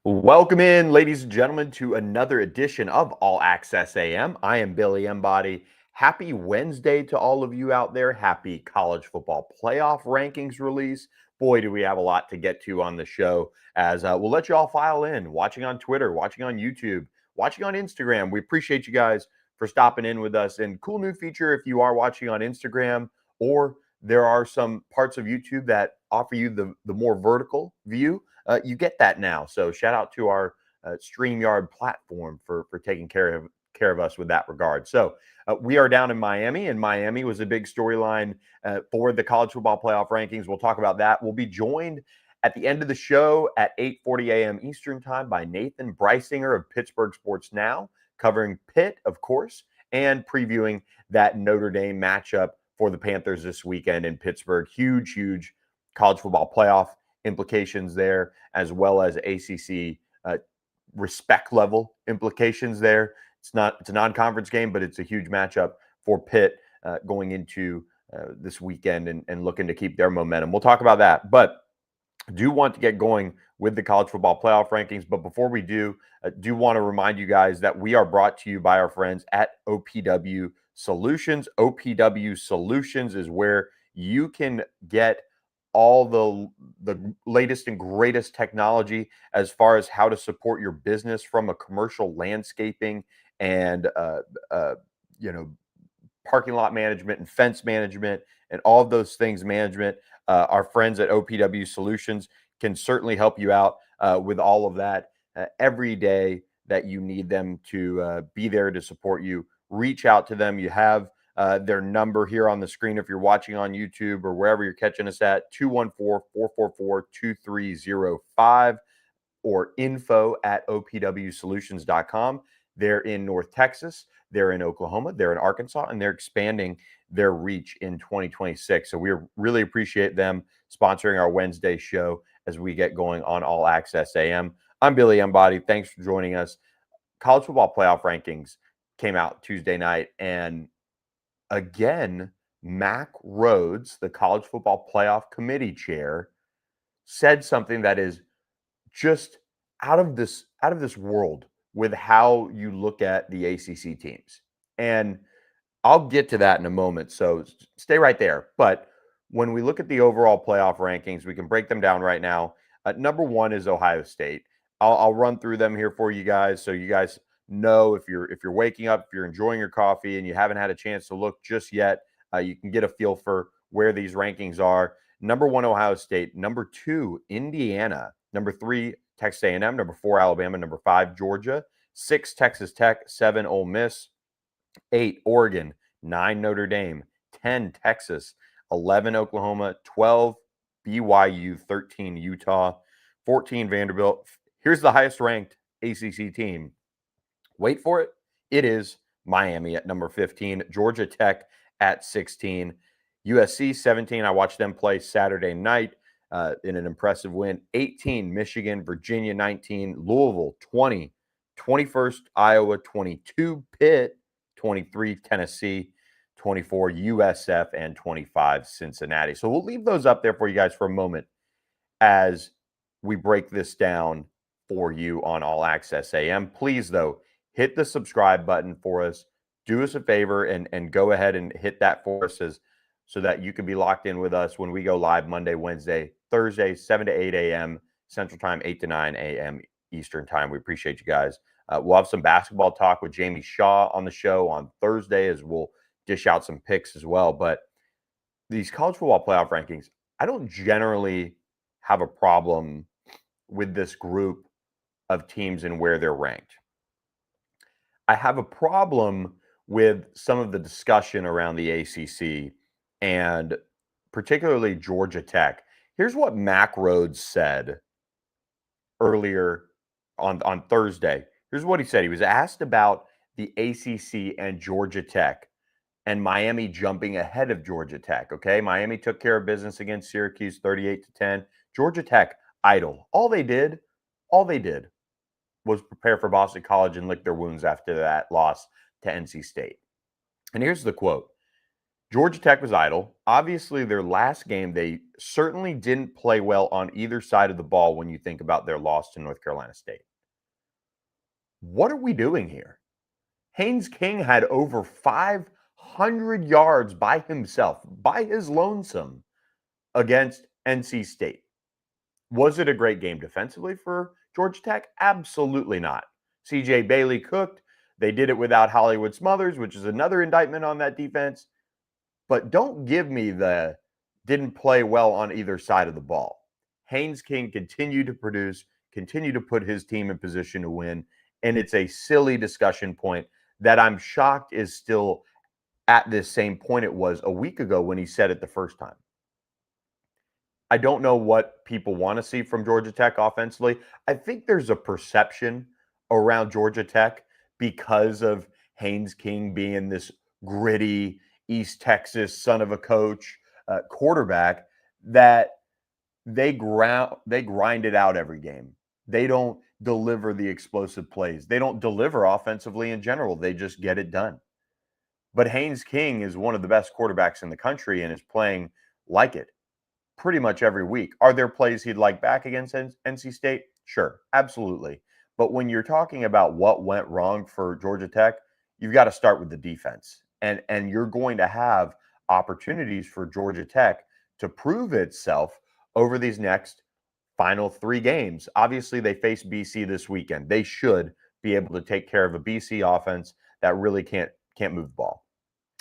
Welcome in, ladies and gentlemen, to another edition of All Access AM. I am Billy Embody. Happy Wednesday to all of you out there. Happy college football playoff rankings release. Boy, do we have a lot to get to on the show as we'll let you all file in, watching on Twitter, watching on YouTube, watching on Instagram. We appreciate you guys for stopping in with us. And cool new feature if you are watching on Instagram, or there are some parts of YouTube that offer you the more vertical view. You get that now. So shout out to our StreamYard platform for taking care of us with that regard. So we are down in Miami, and Miami was a big storyline for the college football playoff rankings. We'll talk about that. We'll be joined at the end of the show at 8:40 a.m. Eastern time by Nathan Breisinger of Pittsburgh Sports Now, covering Pitt, of course, and previewing that Notre Dame matchup for the Panthers this weekend in Pittsburgh. Huge college football playoff implications there, as well as ACC respect level implications there. It's a non-conference game, but it's a huge matchup for Pitt going into this weekend and looking to keep their momentum. We'll talk about that, but I do want to get going with the college football playoff rankings. But before we do want to remind you guys that we are brought to you by our friends at OPW Solutions. OPW Solutions is where you can get all the latest and greatest technology as far as how to support your business, from a commercial landscaping and parking lot management and fence management and all of those things management. Our friends at OPW Solutions can certainly help you out with all of that every day that you need them to be there to support you. Reach out to them. You have their number here on the screen if you're watching on YouTube or wherever you're catching us at, 214-444-2305 or info@opwsolutions.com. They're in North Texas, they're in Oklahoma, they're in Arkansas, and they're expanding their reach in 2026. So we really appreciate them sponsoring our Wednesday show as we get going on All Access AM. I'm Billy Embody. Thanks for joining us. College football playoff rankings came out Tuesday night, and again, Mack Rhoades, the college football playoff committee chair, said something that is just out of this world with how you look at the ACC teams. And I'll get to that in a moment, so stay right there. But when we look at the overall playoff rankings, we can break them down right now. Number one is Ohio State. I'll run through them here for you guys, so you guys know if you're waking up, if you're enjoying your coffee and you haven't had a chance to look just yet, you can get a feel for where these rankings are. Number one, Ohio State. Number two, Indiana. Number three, Texas A&M. Number four, Alabama. Number five, Georgia. Six, Texas Tech. Seven, Ole Miss. 8, Oregon. 9, Notre Dame. 10, Texas. 11, Oklahoma. 12, BYU. 13, Utah. 14, Vanderbilt. Here's the highest ranked ACC team. Wait for it. It is Miami at number 15, Georgia Tech at 16, USC 17. I watched them play Saturday night in an impressive win. 18, Michigan, Virginia 19, Louisville 20, 21st, Iowa 22, Pitt 23, Tennessee 24, USF, and 25, Cincinnati. So we'll leave those up there for you guys for a moment as we break this down for you on All Access AM. Please, though, hit the subscribe button for us. Do us a favor and go ahead and hit that for us so that you can be locked in with us when we go live Monday, Wednesday, Thursday, 7 to 8 a.m. Central Time, 8 to 9 a.m. Eastern Time. We appreciate you guys. We'll have some basketball talk with Jamie Shaw on the show on Thursday, as we'll dish out some picks as well. But these college football playoff rankings, I don't generally have a problem with this group of teams and where they're ranked. I have a problem with some of the discussion around the ACC and particularly Georgia Tech. Here's what Mack Rhoades said earlier on Thursday. Here's what he said. He was asked about the ACC and Georgia Tech and Miami jumping ahead of Georgia Tech. Okay, Miami took care of business against Syracuse 38-10. Georgia Tech idle. All they did was prepare for Boston College and lick their wounds after that loss to NC State. And here's the quote. Georgia Tech was idle. Obviously, their last game, they certainly didn't play well on either side of the ball when you think about their loss to North Carolina State. What are we doing here? Haynes King had over 500 yards by himself, by his lonesome, against NC State. Was it a great game defensively for Georgia Tech? Absolutely not. CJ Bailey cooked. They did it without Hollywood Smothers, which is another indictment on that defense. But don't give me the didn't play well on either side of the ball. Haynes King continued to produce, continued to put his team in position to win. And it's a silly discussion point that I'm shocked is still at this same point it was a week ago when he said it the first time. I don't know what people want to see from Georgia Tech offensively. I think there's a perception around Georgia Tech because of Haynes King being this gritty East Texas son of a coach quarterback that they grind it out every game. They don't deliver the explosive plays. They don't deliver offensively in general. They just get it done. But Haynes King is one of the best quarterbacks in the country and is playing like it pretty much every week. Are there plays he'd like back against NC State? Sure, absolutely. But when you're talking about what went wrong for Georgia Tech, you've got to start with the defense. And you're going to have opportunities for Georgia Tech to prove itself over these next final 3 games. Obviously, they face BC this weekend. They should be able to take care of a BC offense that really can't move the ball.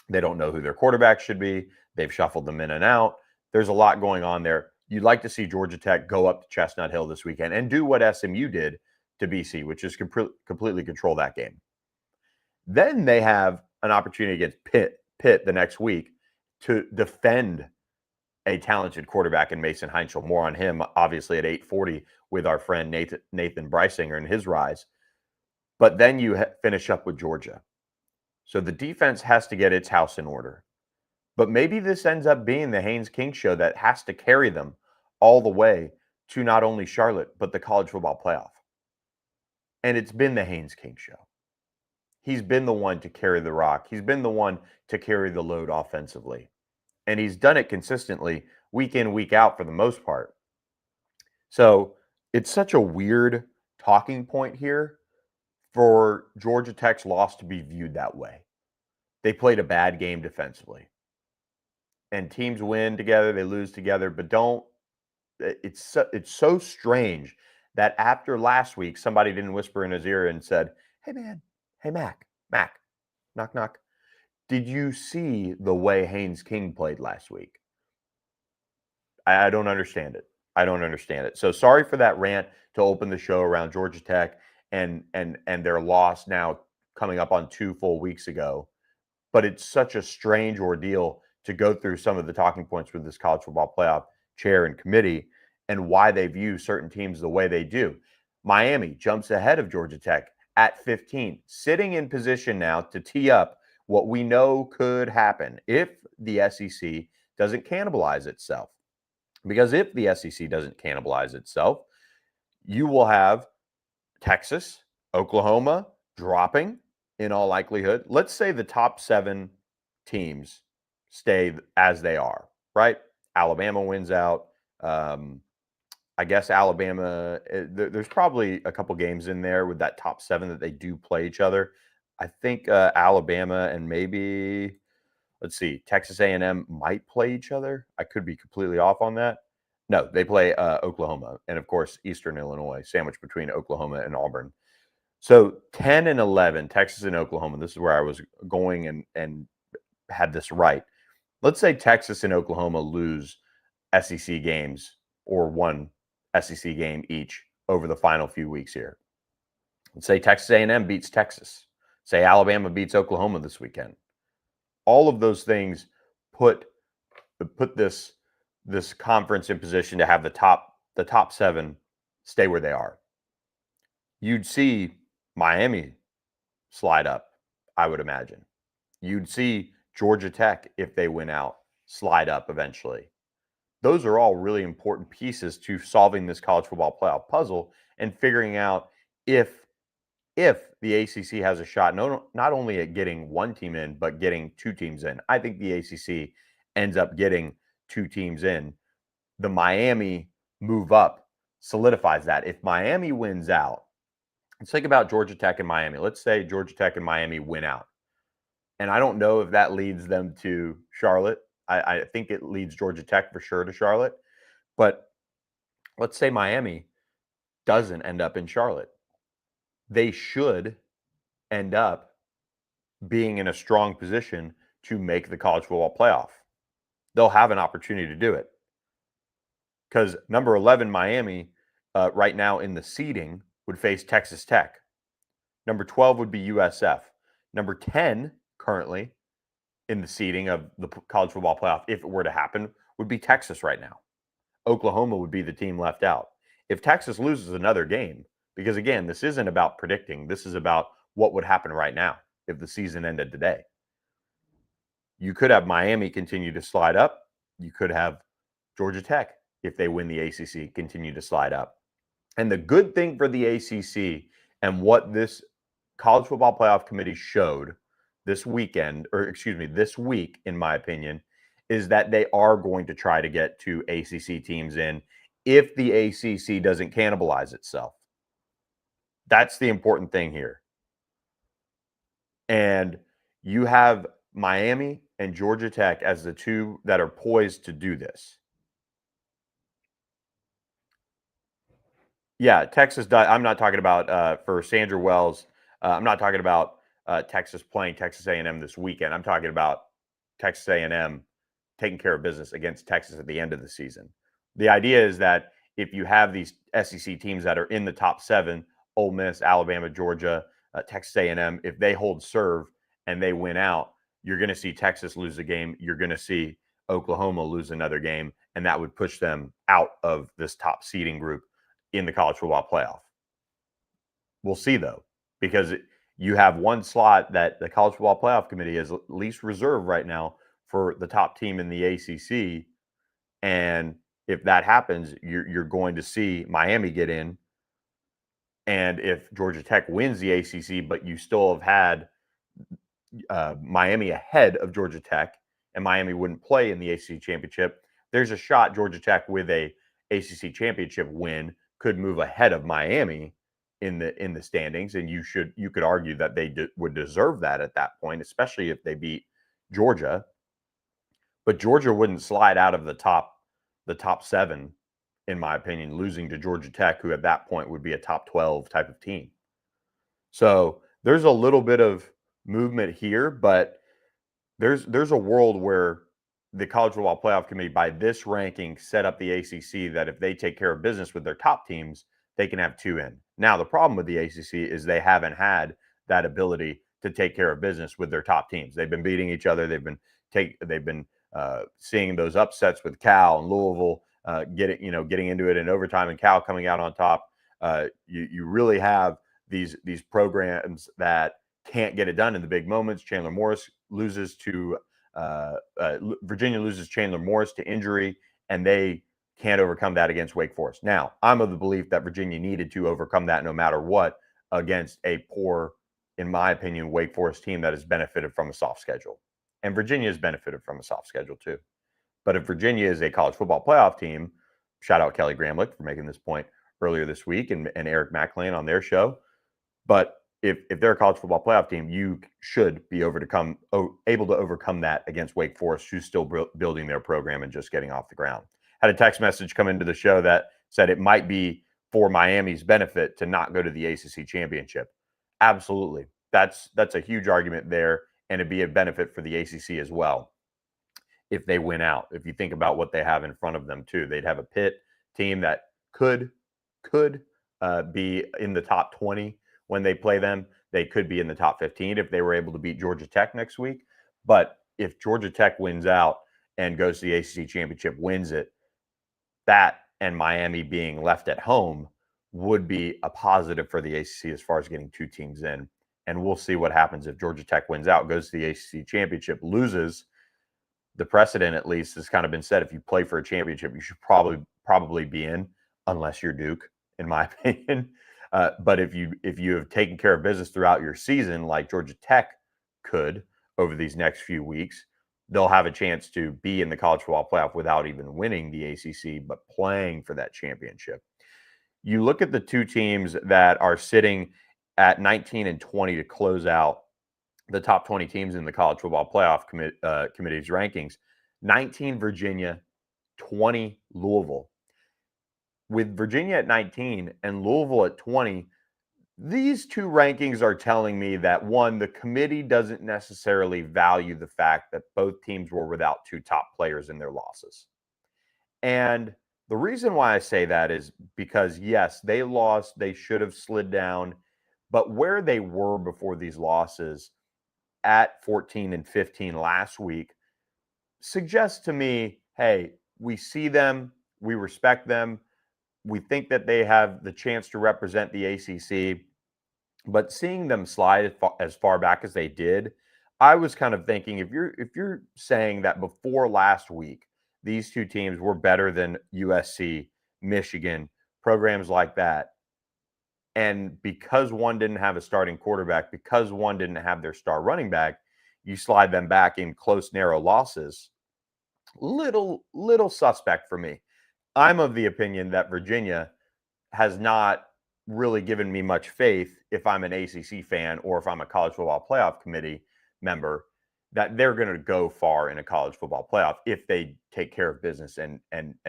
They don't know who their quarterback should be. They've shuffled them in and out. There's a lot going on there. You'd like to see Georgia Tech go up to Chestnut Hill this weekend and do what SMU did to BC, which is completely control that game. Then they have an opportunity against Pitt the next week to defend a talented quarterback in Mason Heinschel. More on him, obviously, at 8:40 with our friend Nathan Breisinger and his rise. But then you finish up with Georgia. So the defense has to get its house in order. But maybe this ends up being the Haynes King show that has to carry them all the way to not only Charlotte, but the college football playoff. And it's been the Haynes King show. He's been the one to carry the rock. He's been the one to carry the load offensively. And he's done it consistently week in, week out for the most part. So it's such a weird talking point here for Georgia Tech's loss to be viewed that way. They played a bad game defensively. And teams win together, they lose together, but it's so strange that after last week, somebody didn't whisper in his ear and said, "Hey man, hey Mac, knock, knock. Did you see the way Haynes King played last week?" I don't understand it. I don't understand it. So sorry for that rant to open the show around Georgia Tech and their loss now coming up on 2 full weeks ago. But it's such a strange ordeal to go through some of the talking points with this college football playoff chair and committee and why they view certain teams the way they do. Miami jumps ahead of Georgia Tech at 15, sitting in position now to tee up what we know could happen if the SEC doesn't cannibalize itself. Because if the SEC doesn't cannibalize itself, you will have Texas, Oklahoma dropping in all likelihood. Let's say the top 7 teams stay as they are, right? Alabama wins out. I guess Alabama, there's probably a couple games in there with that top 7 that they do play each other. I think Alabama and maybe, let's see, Texas A&M might play each other. I could be completely off on that. No, they play Oklahoma and, of course, Eastern Illinois, sandwiched between Oklahoma and Auburn. So 10 and 11, Texas and Oklahoma. This is where I was going and had this right. Let's say Texas and Oklahoma lose SEC games or one SEC game each over the final few weeks here. Let's say Texas A&M beats Texas. Say Alabama beats Oklahoma this weekend. All of those things put this conference in position to have the top 7 stay where they are. You'd see Miami slide up, I would imagine. You'd see Georgia Tech, if they win out, slide up eventually. Those are all really important pieces to solving this college football playoff puzzle and figuring out if the ACC has a shot, not only at getting one team in, but getting 2 teams in. I think the ACC ends up getting 2 teams in. The Miami move up solidifies that. If Miami wins out, let's think about Georgia Tech and Miami. Let's say Georgia Tech and Miami win out. And I don't know if that leads them to Charlotte. I think it leads Georgia Tech for sure to Charlotte. But let's say Miami doesn't end up in Charlotte. They should end up being in a strong position to make the college football playoff. They'll have an opportunity to do it. Because number 11, Miami, right now in the seeding, would face Texas Tech. Number 12 would be USF. Number 10, currently, in the seeding of the college football playoff, if it were to happen, would be Texas right now. Oklahoma would be the team left out. If Texas loses another game, because again, this isn't about predicting, this is about what would happen right now if the season ended today. You could have Miami continue to slide up. You could have Georgia Tech, if they win the ACC, continue to slide up. And the good thing for the ACC and what this college football playoff committee showed this weekend, or excuse me, this week, in my opinion, is that they are going to try to get 2 ACC teams in if the ACC doesn't cannibalize itself. That's the important thing here. And you have Miami and Georgia Tech as the 2 that are poised to do this. Yeah, Texas. I'm not talking about for Sandra Wells. I'm not talking about Texas playing Texas A&M this weekend. I'm talking about Texas A&M taking care of business against Texas at the end of the season. The idea is that if you have these SEC teams that are in the top 7, Ole Miss, Alabama, Georgia, Texas A&M, if they hold serve and they win out, you're going to see Texas lose a game. You're going to see Oklahoma lose another game, and that would push them out of this top seeding group in the college football playoff. We'll see, though, because you have one slot that the college football playoff committee is at least reserved right now for the top team in the ACC. And if that happens, you're going to see Miami get in. And if Georgia Tech wins the ACC, but you still have had Miami ahead of Georgia Tech, and Miami wouldn't play in the ACC championship, there's a shot Georgia Tech with a ACC championship win could move ahead of Miami in the standings, and you could argue that they would deserve that at that point, especially if they beat Georgia. But Georgia wouldn't slide out of the top 7, in my opinion, losing to Georgia Tech, who at that point would be a top 12 type of team. So there's a little bit of movement here, but there's a world where the college football playoff committee, by this ranking, set up the ACC that if they take care of business with their top teams, they can have 2 in. Now, the problem with the ACC is they haven't had that ability to take care of business with their top teams. They've been beating each other. They've been seeing those upsets with Cal and Louisville, getting into it in overtime, and Cal coming out on top. You really have these programs that can't get it done in the big moments. Chandler Morris loses to Virginia loses Chandler Morris to injury, and they can't overcome that against Wake Forest. Now, I'm of the belief that Virginia needed to overcome that no matter what against a poor, in my opinion, Wake Forest team that has benefited from a soft schedule. And Virginia has benefited from a soft schedule too. But if Virginia is a college football playoff team, shout out Kelly Gramlich for making this point earlier this week, and Eric McLean on their show. But if they're a college football playoff team, you should be able to overcome that against Wake Forest, who's still building their program and just getting off the ground. Had a text message come into the show that said it might be for Miami's benefit to not go to the ACC championship. Absolutely. That's a huge argument there, and it'd be a benefit for the ACC as well if they win out. If you think about what they have in front of them too, they'd have a Pitt team that could be in the top 20 when they play them. They could be in the top 15 if they were able to beat Georgia Tech next week. But if Georgia Tech wins out and goes to the ACC championship, wins it, that and Miami being left at home would be a positive for the ACC as far as getting 2 teams in. And we'll see what happens if Georgia Tech wins out, goes to the ACC championship, loses. The precedent, at least, has kind of been set. If you play for a championship, you should probably be in, unless you're Duke, in my opinion. But if you have taken care of business throughout your season, like Georgia Tech could over these next few weeks, they'll have a chance to be in the college football playoff without even winning the ACC, but playing for that championship. You look at the two teams that are sitting at 19 and 20 to close out the top 20 teams in the college football playoff committee's rankings. 19 Virginia, 20 Louisville. With Virginia at 19 and Louisville at 20, these two rankings are telling me that one, the committee doesn't necessarily value the fact that both teams were without two top players in their losses. And the reason why I say that is because, yes, they lost, they should have slid down, but where they were before these losses at 14 and 15 last week suggests to me, hey, we see them, we respect them, we think that they have the chance to represent the ACC, but seeing them slide as far back as they did, I was kind of thinking if you're saying that before last week, these two teams were better than USC, Michigan, programs like that, and because one didn't have a starting quarterback, because one didn't have their star running back, you slide them back in close, narrow losses. Little suspect for me. I'm of the opinion that Virginia has not really given me much faith if I'm an ACC fan or if I'm a college football playoff committee member that they're going to go far in a college football playoff if they take care of business and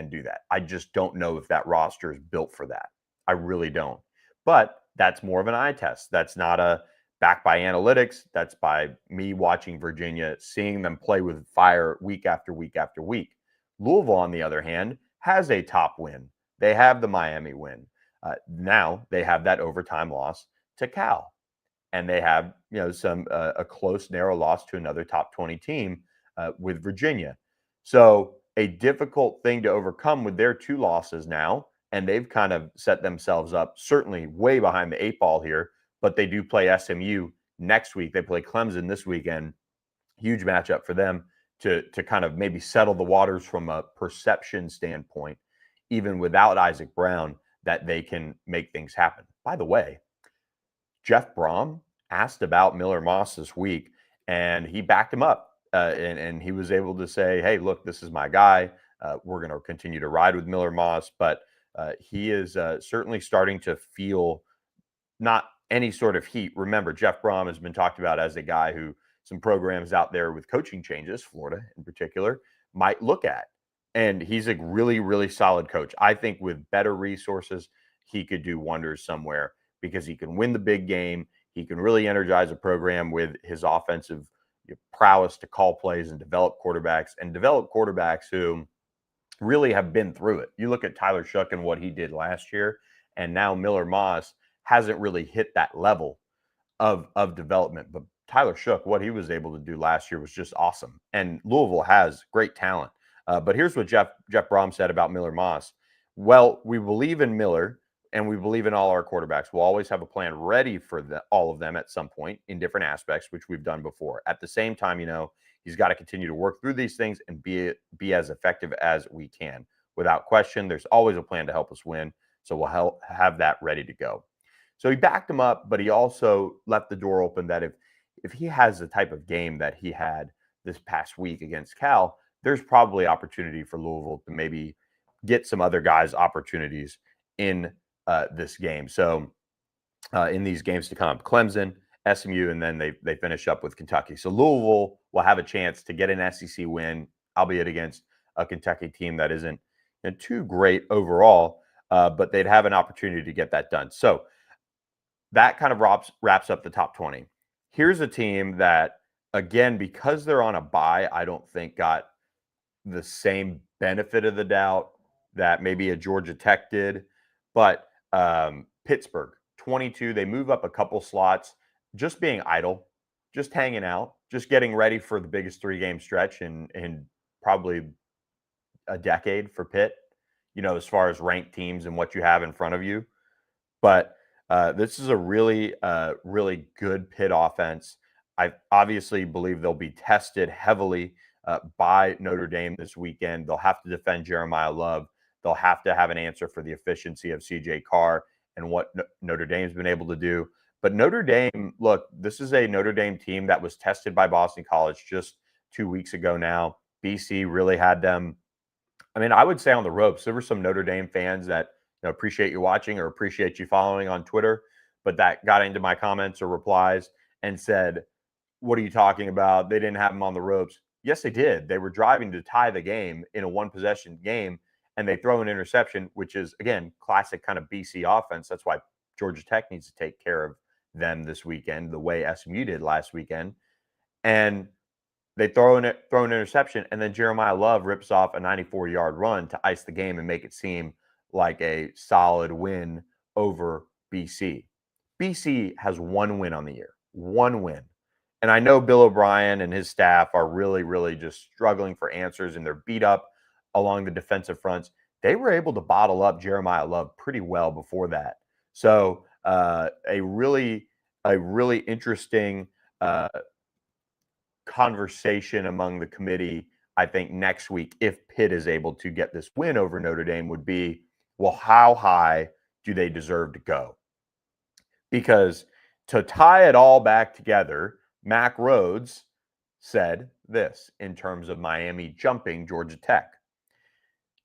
do that. I just don't know if that roster is built for that. I really don't. But that's more of an eye test. That's not a backed by analytics. That's by me watching Virginia, seeing them play with fire week after week after week. Louisville, on the other hand, has a top win. They have the Miami win. Now they have that overtime loss to Cal, and they have some a close, narrow loss to another top 20 team with Virginia. So a difficult thing to overcome with their two losses now, and they've kind of set themselves up certainly way behind the eight ball here. But they do play SMU next week. They play Clemson this weekend. Huge matchup for them to kind of maybe settle the waters from a perception standpoint, even without Isaac Brown, that they can make things happen. By the way, Jeff Brom asked about Miller Moss this week, and he backed him up. And he was able to say, hey, look, this is my guy. We're going to continue to ride with Miller Moss. But he is certainly starting to feel not any sort of heat. Remember, Jeff Brom has been talked about as a guy who some programs out there with coaching changes, Florida in particular, might look at. And he's a really, really solid coach. I think with better resources, he could do wonders somewhere because he can win the big game. He can really energize a program with his offensive prowess to call plays and develop quarterbacks who really have been through it. You look at Tyler Shough and what he did last year, and now Miller Moss hasn't really hit that level of development. But Tyler Shough, what he was able to do last year was just awesome. And Louisville has great talent. But here's what Jeff Brom said about Miller Moss. Well, we believe in Miller and we believe in all our quarterbacks. We'll always have a plan ready for all of them at some point in different aspects, which we've done before. At the same time, he's got to continue to work through these things and be as effective as we can. Without question, there's always a plan to help us win. So we'll have that ready to go. So he backed him up, but he also left the door open that if he has the type of game that he had this past week against Cal, there's probably opportunity for Louisville to maybe get some other guys opportunities in this game. So in these games to come, Clemson, SMU, and then they finish up with Kentucky. So Louisville will have a chance to get an SEC win, albeit against a Kentucky team that isn't too great overall, but they'd have an opportunity to get that done. So that kind of wraps up the top 20. Here's a team that, again, because they're on a bye, I don't think got the same benefit of the doubt that maybe a Georgia Tech did. But Pittsburgh, 22, they move up a couple slots, just being idle, just hanging out, just getting ready for the biggest 3-game stretch in probably a decade for Pitt, as far as ranked teams and what you have in front of you. But this is a really, really good Pitt offense. I obviously believe they'll be tested heavily by Notre Dame this weekend. They'll have to defend Jeremiah Love. They'll have to have an answer for the efficiency of C.J. Carr and what Notre Dame's been able to do. But Notre Dame, look, this is a Notre Dame team that was tested by Boston College just 2 weeks ago now. BC really had them, I mean, I would say on the ropes. There were some Notre Dame fans that appreciate you watching or appreciate you following on Twitter, but that got into my comments or replies and said, "What are you talking about? They didn't have them on the ropes." Yes, they did. They were driving to tie the game in a one possession game, and they throw an interception, which is again classic kind of BC offense. That's why Georgia Tech needs to take care of them this weekend, the way SMU did last weekend. And they throw an interception, and then Jeremiah Love rips off a 94-yard run to ice the game and make it seem like a solid win over BC. BC has one win on the year, one win. And I know Bill O'Brien and his staff are really, really just struggling for answers, and they're beat up along the defensive fronts. They were able to bottle up Jeremiah Love pretty well before that. So a really interesting conversation among the committee, I think, next week, if Pitt is able to get this win over Notre Dame, would be, well, how high do they deserve to go? Because to tie it all back together, Mac Rhodes said this in terms of Miami jumping Georgia Tech.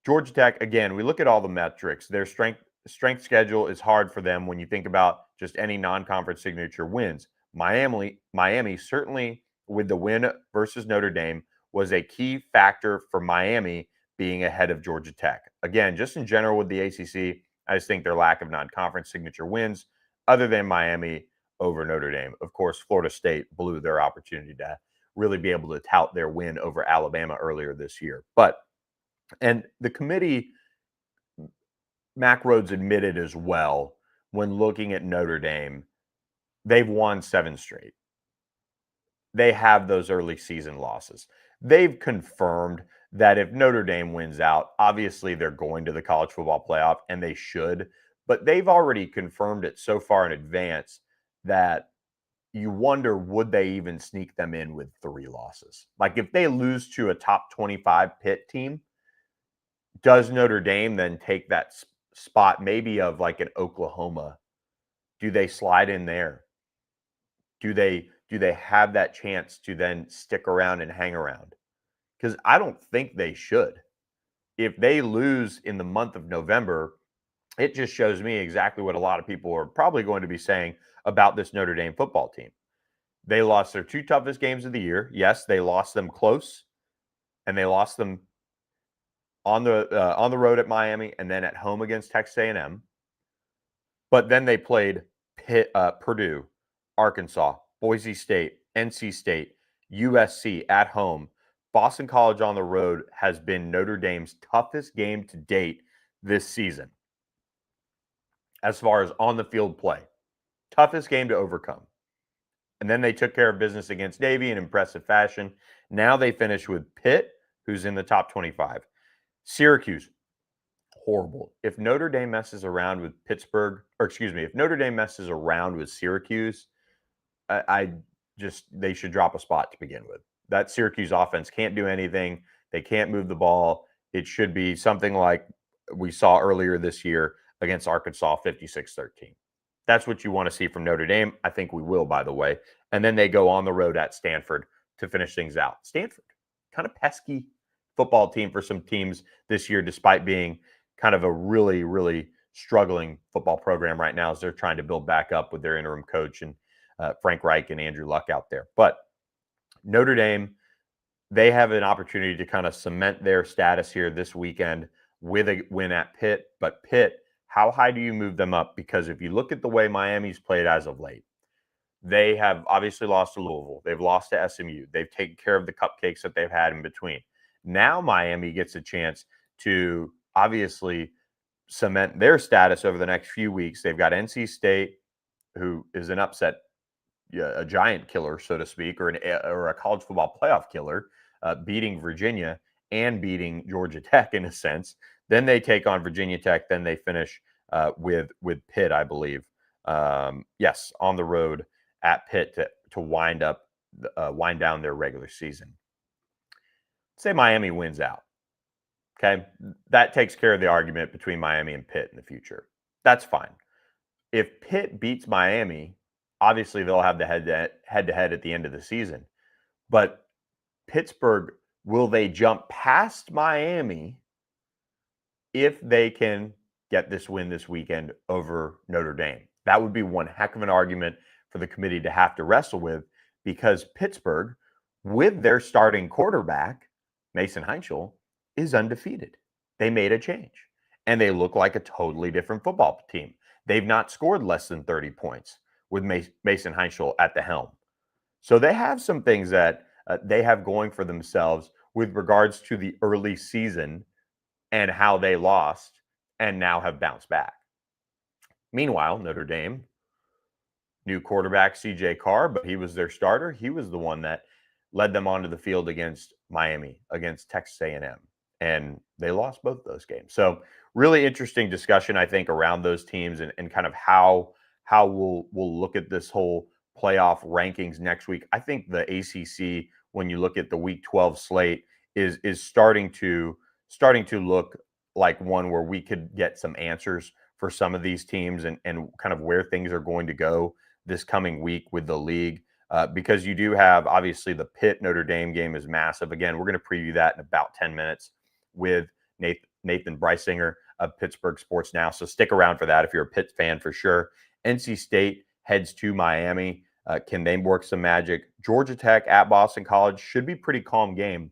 Georgia Tech, again, we look at all the metrics. Their strength schedule is hard for them when you think about just any non-conference signature wins. Miami certainly, with the win versus Notre Dame, was a key factor for Miami being ahead of Georgia Tech. Again, just in general with the ACC, I just think their lack of non-conference signature wins, other than Miami over Notre Dame. Of course, Florida State blew their opportunity to really be able to tout their win over Alabama earlier this year. And the committee, Mac Rhodes admitted as well, when looking at Notre Dame, they've won 7 straight. They have those early season losses. They've confirmed that if Notre Dame wins out, obviously they're going to the college football playoff, and they should, but they've already confirmed it so far in advance that you wonder, would they even sneak them in with 3 losses? Like, if they lose to a top 25 Pitt team, does Notre Dame then take that spot maybe of like an Oklahoma? Do they slide in there? Do they have that chance to then stick around and hang around? Because I don't think they should. If they lose in the month of November, it just shows me exactly what a lot of people are probably going to be saying about this Notre Dame football team. They lost their 2 toughest games of the year. Yes, they lost them close, and they lost them on the road at Miami and then at home against Texas A&M. But then they played Purdue, Arkansas, Boise State, NC State, USC at home. Boston College on the road has been Notre Dame's toughest game to date this season as far as on the field play. Toughest game to overcome. And then they took care of business against Navy in impressive fashion. Now they finish with Pitt, who's in the top 25. Syracuse, horrible. If Notre Dame messes around with if Notre Dame messes around with Syracuse, they should drop a spot to begin with. That Syracuse offense can't do anything. They can't move the ball. It should be something like we saw earlier this year against Arkansas, 56-13. That's what you want to see from Notre Dame. I think we will, by the way. And then they go on the road at Stanford to finish things out. Stanford, kind of pesky football team for some teams this year, despite being kind of a really, really struggling football program right now as they're trying to build back up with their interim coach and Frank Reich and Andrew Luck out there. But Notre Dame, they have an opportunity to kind of cement their status here this weekend with a win at Pitt. But Pitt, how high do you move them up? Because if you look at the way Miami's played as of late, they have obviously lost to Louisville. They've lost to SMU. They've taken care of the cupcakes that they've had in between. Now Miami gets a chance to obviously cement their status over the next few weeks. They've got NC State, who is an upset, a giant killer, so to speak, or a college football playoff killer, beating Virginia and beating Georgia Tech in a sense. Then they take on Virginia Tech. Then they finish with Pitt, I believe. Yes, on the road at Pitt to wind down their regular season. Say Miami wins out. Okay, that takes care of the argument between Miami and Pitt in the future. That's fine. If Pitt beats Miami, obviously they'll have the head-to-head at the end of the season. But Pittsburgh, will they jump past Miami if they can get this win this weekend over Notre Dame? That would be one heck of an argument for the committee to have to wrestle with, because Pittsburgh, with their starting quarterback, Mason Heinschel, is undefeated. They made a change, and they look like a totally different football team. They've not scored less than 30 points with Mason Heinschel at the helm. So they have some things that they have going for themselves with regards to the early season and how they lost and now have bounced back. Meanwhile, Notre Dame, new quarterback CJ Carr, but he was their starter. He was the one that led them onto the field against Miami, against Texas A&M, and they lost both those games. So really interesting discussion, I think, around those teams and kind of how we'll look at this whole playoff rankings next week. I think the ACC, when you look at the Week 12 slate, is starting to look like one where we could get some answers for some of these teams and kind of where things are going to go this coming week with the league. Because you do have, obviously, the Pitt Notre Dame game is massive. Again, we're going to preview that in about 10 minutes with Nathan Breisinger of Pittsburgh Sports Now. So stick around for that if you're a Pitt fan for sure. NC State heads to Miami. Can they work some magic? Georgia Tech at Boston College should be a pretty calm game.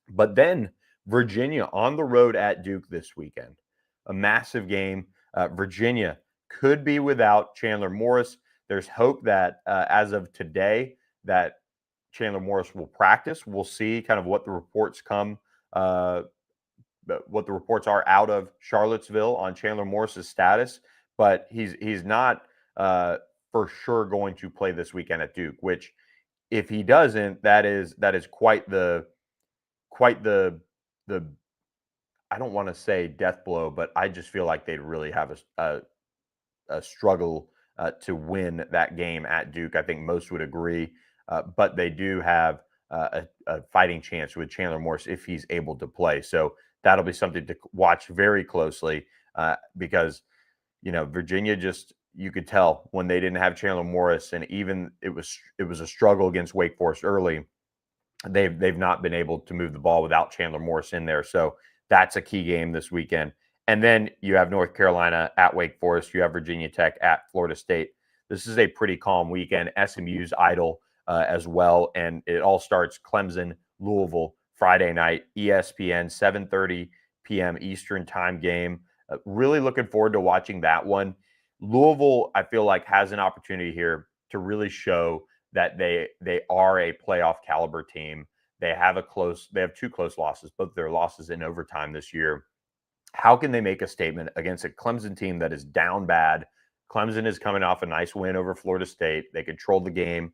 But then Virginia on the road at Duke this weekend. A massive game. Virginia could be without Chandler Morris. There's hope that as of today that Chandler Morris will practice. We'll see kind of what the reports are out of Charlottesville on Chandler Morris's status, but he's not for sure going to play this weekend at Duke. Which, if he doesn't, that is quite the I don't want to say death blow, but I just feel like they'd really have a struggle to win that game at Duke. I think most would agree, but they do have a fighting chance with Chandler Morris if he's able to play. So that'll be something to watch very closely because, Virginia just, you could tell when they didn't have Chandler Morris, and even it was a struggle against Wake Forest early. They've not been able to move the ball without Chandler Morris in there. So that's a key game this weekend. And then you have North Carolina at Wake Forest. You have Virginia Tech at Florida State. This is a pretty calm weekend. SMU's idle as well. And it all starts Clemson, Louisville, Friday night, ESPN, 7:30 p.m. Eastern time game. Really looking forward to watching that one. Louisville, I feel like, has an opportunity here to really show that they are a playoff caliber team. They have two close losses, both their losses in overtime this year. How can they make a statement against a Clemson team that is down bad? Clemson is coming off a nice win over Florida State. They controlled the game.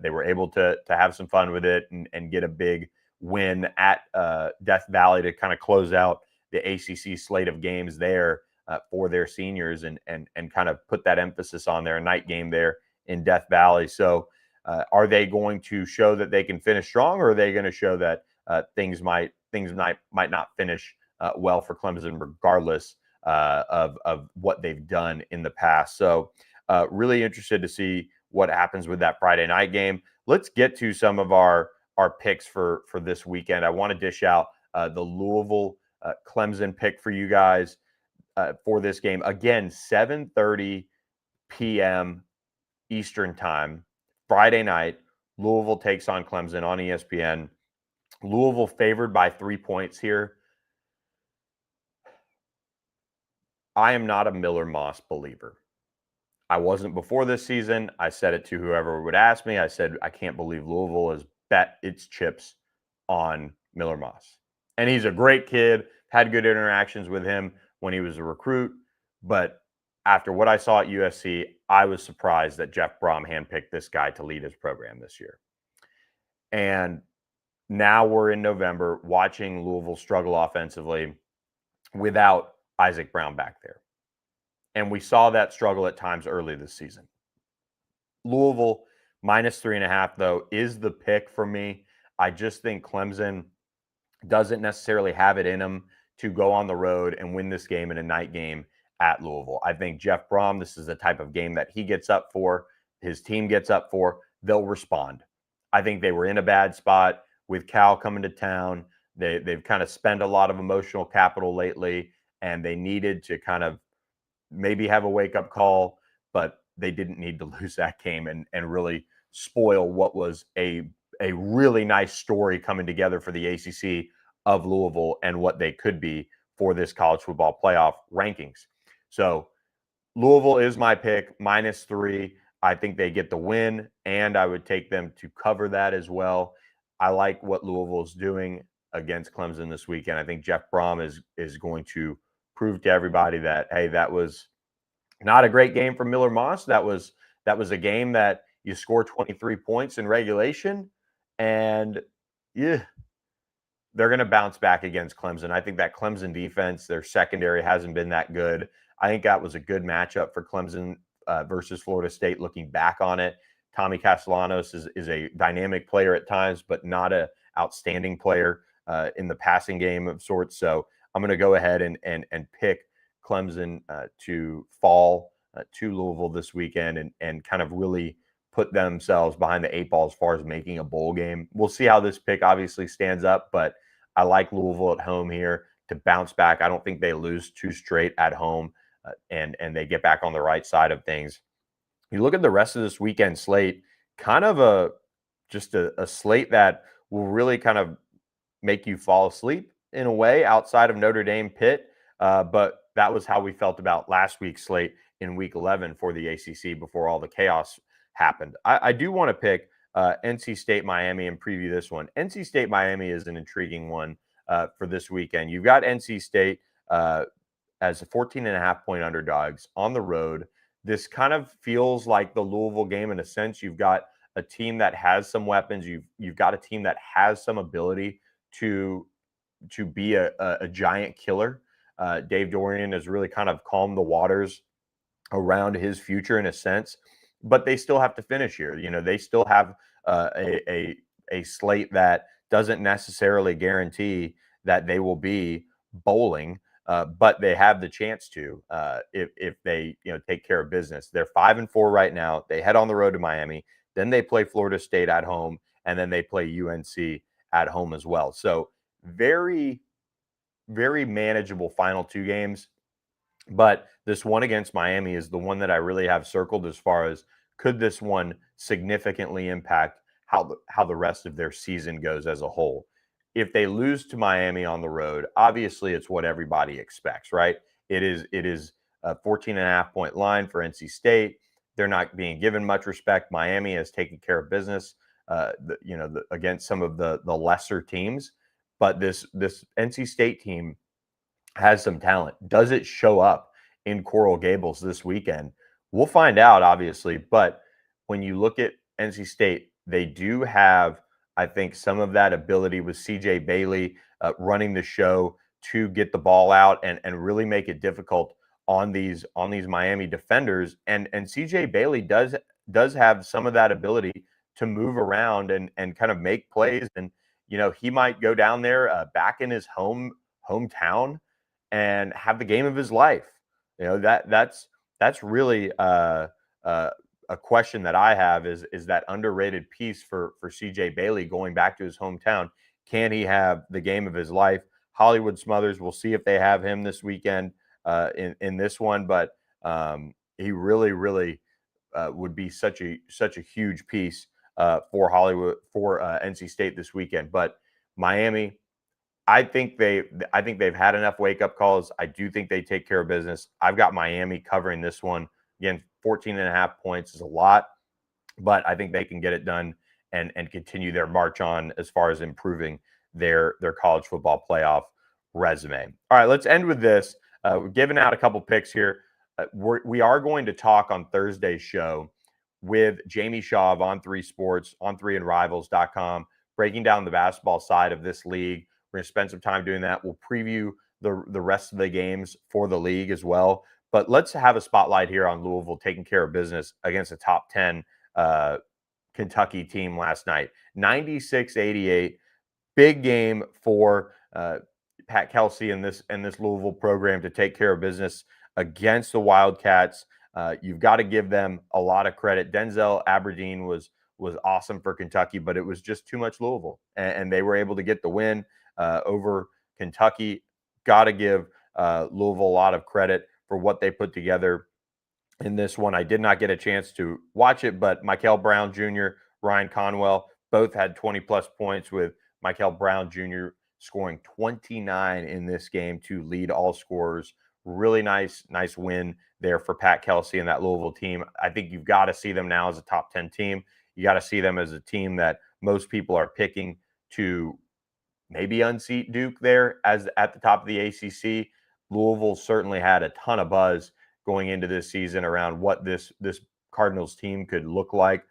They were able to have some fun with it and get a big win at Death Valley to kind of close out the ACC slate of games there for their seniors and kind of put that emphasis on their night game there in Death Valley. So are they going to show that they can finish strong, or are they going to show that things might not finish well for Clemson, regardless of what they've done in the past? So really interested to see what happens with that Friday night game. Let's get to some of our picks for this weekend. I want to dish out the Louisville Clemson pick for you guys for this game. Again, 7:30 p.m. Eastern time, Friday night. Louisville takes on Clemson on ESPN. Louisville favored by 3 points here. I am not a Miller Moss believer. I wasn't before this season. I said it to whoever would ask me. I said, I can't believe Louisville has bet its chips on Miller Moss. And he's a great kid, had good interactions with him when he was a recruit. But after what I saw at USC, I was surprised that Jeff Brom handpicked this guy to lead his program this year. And now we're in November watching Louisville struggle offensively without Isaac Brown back there. And we saw that struggle at times early this season. Louisville -3.5, though, is the pick for me. I just think Clemson doesn't necessarily have it in them to go on the road and win this game in a night game at Louisville. I think Jeff Brom, this is the type of game that he gets up for, his team gets up for, they'll respond. I think they were in a bad spot with Cal coming to town. They've kind of spent a lot of emotional capital lately, and they needed to kind of maybe have a wake up call, but they didn't need to lose that game and really spoil what was a really nice story coming together for the ACC of Louisville and what they could be for this college football playoff rankings. So Louisville is my pick, -3. I think they get the win, and I would take them to cover that as well. I like what Louisville's doing against Clemson this weekend. I think Jeff Brom is going to prove to everybody that, hey, that was not a great game from Miller Moss. That was a game that you score 23 points in regulation, and yeah, they're going to bounce back against Clemson. I think that Clemson defense, their secondary hasn't been that good. I think that was a good matchup for Clemson versus Florida State. Looking back on it, Tommy Castellanos is a dynamic player at times, but not a outstanding player in the passing game of sorts. So I'm going to go ahead and pick Clemson to fall to Louisville this weekend and kind of really put themselves behind the 8 ball as far as making a bowl game. We'll see how this pick obviously stands up, but I like Louisville at home here to bounce back. I don't think they lose 2 straight at home, and they get back on the right side of things. You look at the rest of this weekend slate, kind of a slate that will really kind of make you fall asleep in a way outside of Notre Dame Pitt. But that was how we felt about last week's slate in week 11 for the ACC before all the chaos happened. I do want to pick NC State Miami and preview this one. NC State Miami is an intriguing one for this weekend. You've got NC State as a 14.5-point underdogs on the road. This kind of feels like the Louisville game in a sense. You've got a team that has some weapons. You've got a team that has some ability to be a giant killer. Dave Dorian has really kind of calmed the waters around his future in a sense, but they still have to finish here. You know, they still have a slate that doesn't necessarily guarantee that they will be bowling, but they have the chance to if they take care of business. They're 5-4 right now. They head on the road to Miami, then they play Florida State at home, and then they play UNC at home as well. So very, very manageable final 2 games. But this one against Miami is the one that I really have circled as far as could this one significantly impact how the rest of their season goes as a whole. If they lose to Miami on the road, obviously it's what everybody expects, right? It is a 14.5-point line for NC State. They're not being given much respect. Miami has taken care of business, against some of the lesser teams. But this NC State team has some talent. Does it show up in Coral Gables this weekend? We'll find out, obviously. But when you look at NC State, they do have, I think, some of that ability with CJ Bailey running the show to get the ball out and really make it difficult on these Miami defenders. And CJ Bailey does have some of that ability to move around and kind of make plays. And he might go down there back in his hometown and have the game of his life. That's really a question that I have is that underrated piece for CJ Bailey going back to his hometown. Can he have the game of his life? Hollywood Smothers, we'll see if they have him this weekend in this one, but he really, really would be such a huge piece for NC State this weekend. But Miami, I think they've had enough wake-up calls. I do think they take care of business. I've got Miami covering this one. Again, 14.5 points is a lot, but I think they can get it done and continue their march on as far as improving their college football playoff resume. All right, let's end with this. We're giving out a couple picks here. We are going to talk on Thursday's show with Jamie Shaw of On3 Sports, on3andrivals.com, breaking down the basketball side of this league. We're going to spend some time doing that. We'll preview the rest of the games for the league as well. But let's have a spotlight here on Louisville taking care of business against a top 10 Kentucky team last night. 96-88. Big game for Pat Kelsey and this Louisville program to take care of business against the Wildcats. You've got to give them a lot of credit. Denzel Aberdeen was was awesome for Kentucky, but it was just too much Louisville, and they were able to get the win over Kentucky. Got to give Louisville a lot of credit for what they put together in this one. I did not get a chance to watch it, but Michael Brown Jr., Ryan Conwell, both had 20-plus points, with Michael Brown Jr. scoring 29 in this game to lead all scorers. Really nice win there for Pat Kelsey and that Louisville team. I think you've got to see them now as a top 10 team. You got to see them as a team that most people are picking to maybe unseat Duke there as at the top of the ACC. Louisville certainly had a ton of buzz going into this season around what this Cardinals team could look like,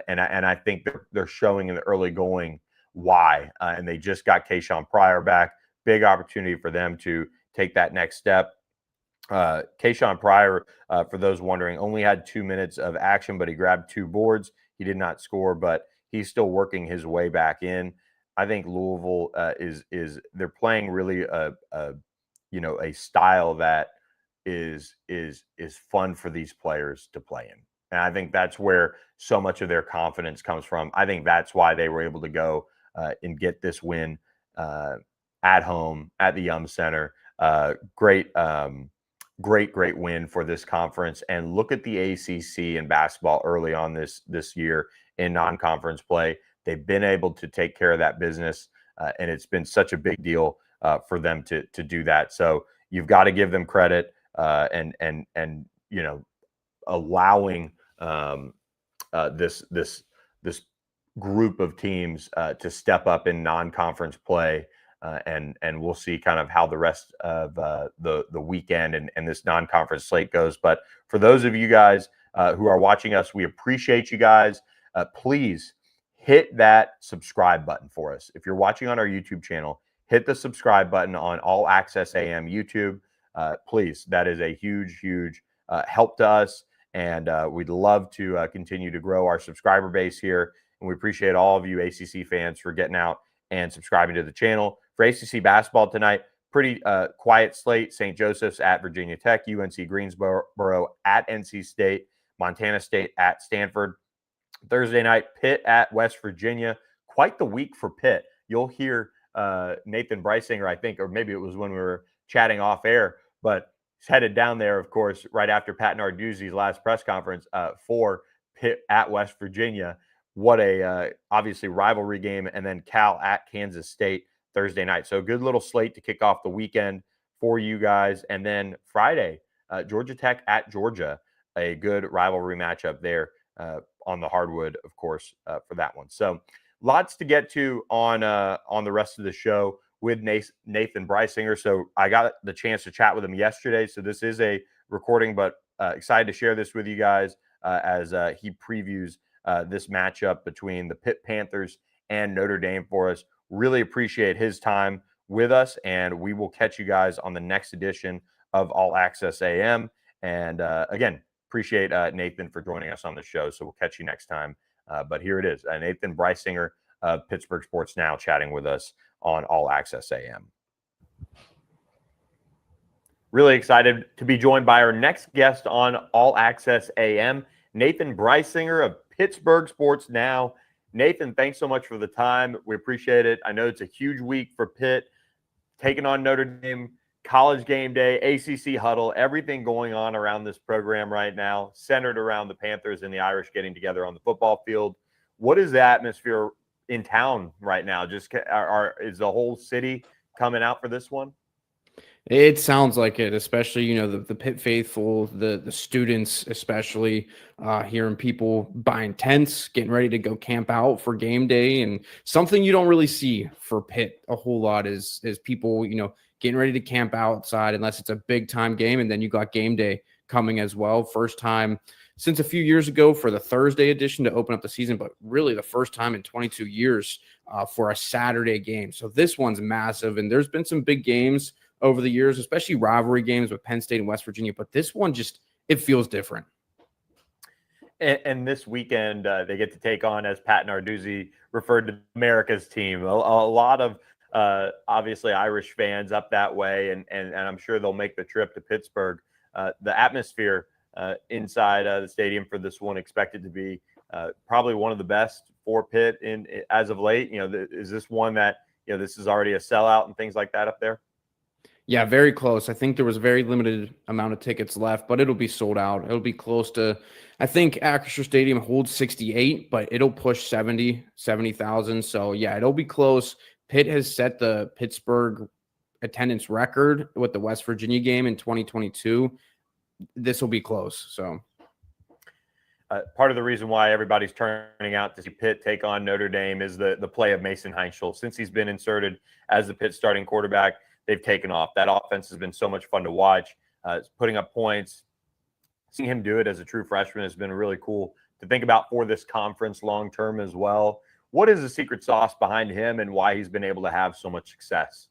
and I think they're showing in the early going why. And they just got Kayshawn Pryor back. Big opportunity for them to take that next step. Kayshawn Pryor, for those wondering, only had 2 minutes of action, but he grabbed 2 boards. He did not score, but he's still working his way back in. I think Louisville is they're playing really a style that is fun for these players to play in. And I think that's where so much of their confidence comes from. I think that's why they were able to go and get this win at home at the Yum Center. Great win for this conference. And look at the ACC in basketball early on this year in non-conference play. They've been able to take care of that business, and it's been such a big deal for them to do that. So you've got to give them credit, and allowing this group of teams to step up in non-conference play, and we'll see kind of how the rest of the weekend and this non-conference slate goes. But for those of you guys who are watching us, we appreciate you guys. Please hit that subscribe button for us. If you're watching on our YouTube channel, hit the subscribe button on All Access AM YouTube. Please, that is a huge help to us, and we'd love to continue to grow our subscriber base here. And we appreciate all of you ACC fans for getting out and subscribing to the channel. For ACC basketball tonight, pretty quiet slate. St. Joseph's at Virginia Tech, UNC Greensboro at NC State, Montana State at Stanford. Thursday night, Pitt at West Virginia. Quite the week for Pitt. You'll hear Nathan Breisinger, I think, or maybe it was when we were chatting off air, but he's headed down there, of course, right after Pat Narduzzi's last press conference for Pitt at West Virginia. What a obviously rivalry game, and then Cal at Kansas State Thursday night. So a good little slate to kick off the weekend for you guys. And then Friday, Georgia Tech at Georgia, a good rivalry matchup there on the hardwood, of course, for that one. So lots to get to on the rest of the show with Nathan Breisinger. So I got the chance to chat with him yesterday. So this is a recording, but excited to share this with you guys as he previews this matchup between the Pitt Panthers and Notre Dame for us. Really appreciate his time with us, and we will catch you guys on the next edition of All Access AM. And again, appreciate Nathan for joining us on the show. So we'll catch you next time. But here it is, Nathan Breisinger of Pittsburgh Sports Now chatting with us on All Access AM. Really excited to be joined by our next guest on All Access AM, Nathan Breisinger of Pittsburgh Sports Now. Nathan, thanks so much for the time. We appreciate it. I know it's a huge week for Pitt, taking on Notre Dame, College game day, ACC huddle, everything going on around this program right now, centered around the Panthers and the Irish getting together on the football field. What is the atmosphere in town right now? Just is the whole city coming out for this one? It sounds like it, especially, the Pitt faithful, the students, especially hearing people buying tents, getting ready to go camp out for game day. And something you don't really see for Pitt a whole lot is people, getting ready to camp outside unless it's a big time game. And then you got game day coming as well. First time since a few years ago for the Thursday edition to open up the season, but really the first time in 22 years for a Saturday game. So this one's massive. And there's been some big games over the years, especially rivalry games with Penn State and West Virginia. But this one it feels different. And this weekend, they get to take on, as Pat Narduzzi referred to, America's team. A lot of obviously Irish fans up that way, and I'm sure they'll make the trip to Pittsburgh. The atmosphere inside the stadium for this one expected to be probably one of the best for Pitt as of late. Is this one that, this is already a sellout and things like that up there? Yeah, very close. I think there was a very limited amount of tickets left, but it'll be sold out. It'll be close to, I think Acrisure Stadium holds 68, but it'll push 70,000. So yeah, it'll be close. Pitt has set the Pittsburgh attendance record with the West Virginia game in 2022. This will be close. So part of the reason why everybody's turning out to see Pitt take on Notre Dame is the play of Mason Heinschel. Since he's been inserted as the Pitt starting quarterback, they've taken off. That offense has been so much fun to watch. It's putting up points. Seeing him do it as a true freshman has been really cool to think about for this conference long term as well. What is the secret sauce behind him and why he's been able to have so much success?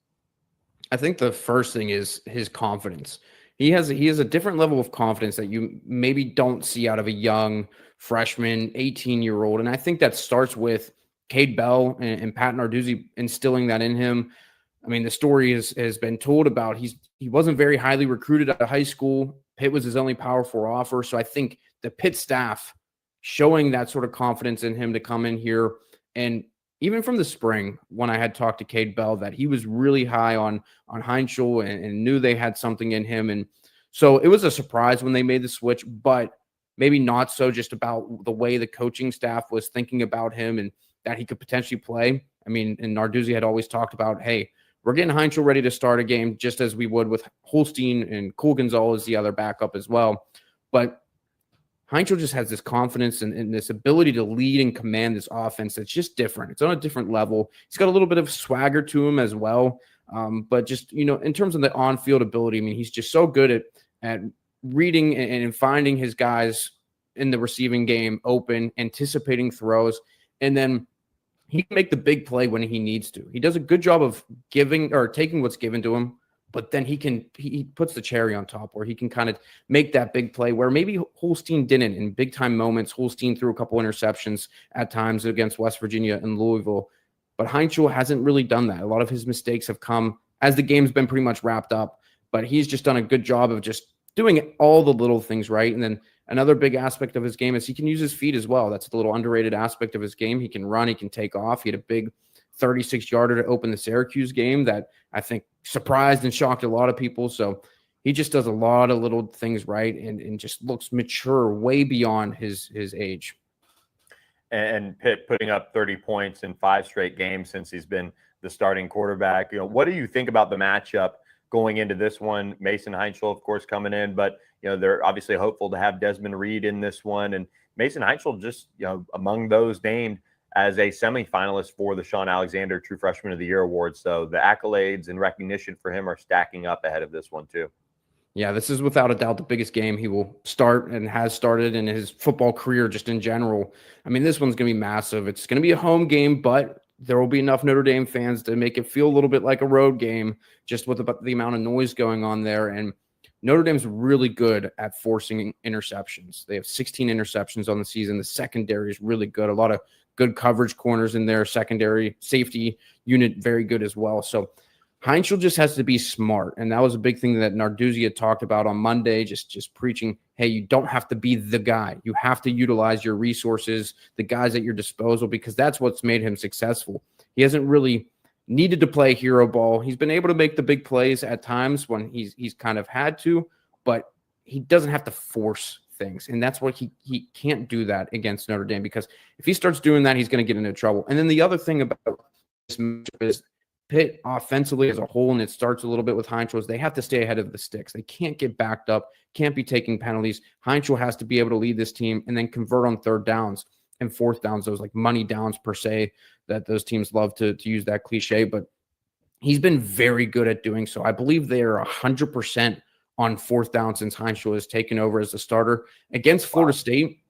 I think the first thing is his confidence. He has a different level of confidence that you maybe don't see out of a young freshman, 18-year-old. And I think that starts with Cade Bell and Pat Narduzzi instilling that in him. I mean, the story has been told about he wasn't very highly recruited out of high school. Pitt was his only Power 4 offer. So I think the Pitt staff showing that sort of confidence in him to come in here. And even from the spring, when I had talked to Cade Bell, that he was really high on Heinschel and knew they had something in him. And so it was a surprise when they made the switch, but maybe not so just about the way the coaching staff was thinking about him and that he could potentially play. I mean, and Narduzzi had always talked about, hey, we're getting Heinschel ready to start a game just as we would with Holstein, and Cole Gonzalez, the other backup as well. But Heinschel just has this confidence and this ability to lead and command this offense that's just different. It's on a different level. He's got a little bit of swagger to him as well. But just, in terms of the on-field ability, I mean, he's just so good at reading and finding his guys in the receiving game open, anticipating throws, and then he can make the big play when he needs to. He does a good job of giving or taking what's given to him, but then he puts the cherry on top where he can kind of make that big play where maybe Holstein didn't in big time moments. Holstein threw a couple interceptions at times against West Virginia and Louisville, but Heinschel hasn't really done that. A lot of his mistakes have come as the game's been pretty much wrapped up, but he's just done a good job of just doing all the little things right. And then another big aspect of his game is he can use his feet as well. That's a little underrated aspect of his game. He can run, he can take off. He had a big 36-yarder to open the Syracuse game that I think surprised and shocked a lot of people. So he just does a lot of little things right and just looks mature way beyond his age. And Pitt putting up 30 points in 5 straight games since he's been the starting quarterback. What do you think about the matchup going into this one? Mason Heinschel, of course, coming in, but they're obviously hopeful to have Desmond Reed in this one. And Mason Heinschel just, among those named as a semifinalist for the Sean Alexander True Freshman of the Year award. So the accolades and recognition for him are stacking up ahead of this one too. Yeah, this is without a doubt the biggest game he will start and has started in his football career just in general. I mean, this one's going to be massive. It's going to be a home game, but there will be enough Notre Dame fans to make it feel a little bit like a road game just with the amount of noise going on there. And Notre Dame's really good at forcing interceptions. They have 16 interceptions on the season. The secondary is really good. A lot of good coverage corners in their secondary safety unit, very good as well. So Heinschel just has to be smart. And that was a big thing that Narduzzi had talked about on Monday, just preaching, hey, you don't have to be the guy. You have to utilize your resources, the guys at your disposal, because that's what's made him successful. He hasn't really needed to play hero ball. He's been able to make the big plays at times when he's kind of had to, but he doesn't have to force things. And that's what he can't do that against Notre Dame, because if he starts doing that, he's going to get into trouble. And then the other thing about this matchup is Pitt offensively as a whole, and it starts a little bit with Heinschel, is they have to stay ahead of the sticks. They can't get backed up, can't be taking penalties. Heinschel has to be able to lead this team and then convert on third downs and fourth downs, those like money downs per se, that those teams love to use that cliche, but he's been very good at doing so. I believe they are 100% on fourth down since Heinschel has taken over as the starter. Against Florida State,